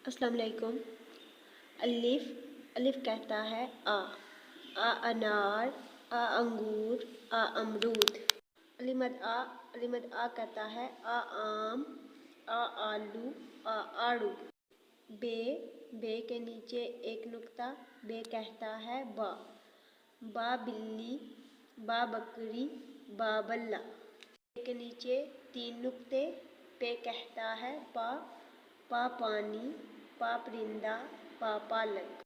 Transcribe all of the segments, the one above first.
السلام علیکم۔ الف کہتا ہے آ انار، آ انگور، آ امرود۔ مد آ کہتا ہے آم، آ آلو، آ آڑو۔ بے کے نیچے ایک نقطہ، بے کہتا ہے با بلی، با بکری، با بلہ۔ پے کے نیچے 3 نقطے، پے کہتا ہے پا پانی، پا پرندہ، پا پالک۔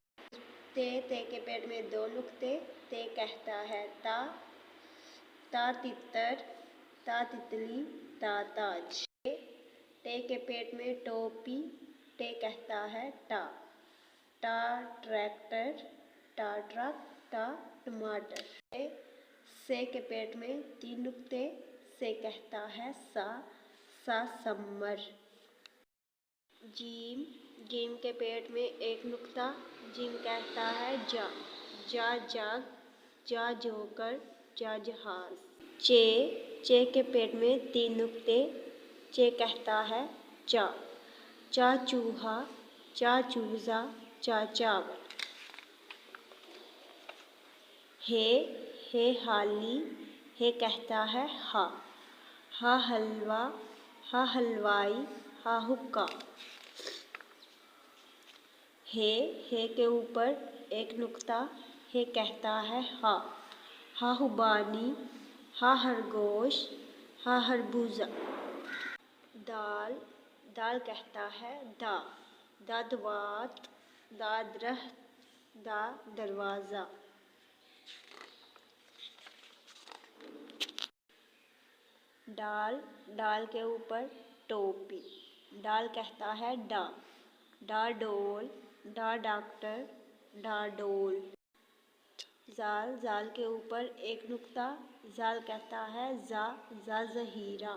تے کے پیٹ میں 2 نقطے، تے کہتا ہے تا تتر، تا تتلی، تا تاج۔ ٹے کے پیٹ میں ٹوپی، ٹے کہتا ہے ٹا ٹریکٹر، ٹا ٹرک، ٹا ٹماٹر۔ سے کے پیٹ میں 3 نقطے، سے کہتا ہے سا سمر۔ جیم کے پیٹ میں 1 نقطہ، جیم کہتا ہے جا جاگ، جا جوکر، جا جہاز۔ چے کے پیٹ میں 3 نقطے، چے کہتا ہے چا چوہا، چا چوزا، چا چاول۔ ہے ہالی، ہے کہتا ہے ہا حلوہ، ہا حلوائی، ہا حکا۔ ہے کے اوپر 1 نقطہ، ہے کہتا ہے ہا خوبانی، ہا خرگوش، ہا خربوزہ۔ دال کہتا ہے دا دوات، دا درخت، دا دروازہ۔ ڈال کے اوپر ٹوپی، ڈال کہتا ہے ڈا ڈول، ڈا ڈاکٹر، ڈا ڈول۔ زال کے اوپر 1 نقطہ، زال کہتا ہے زا ظہیرہ۔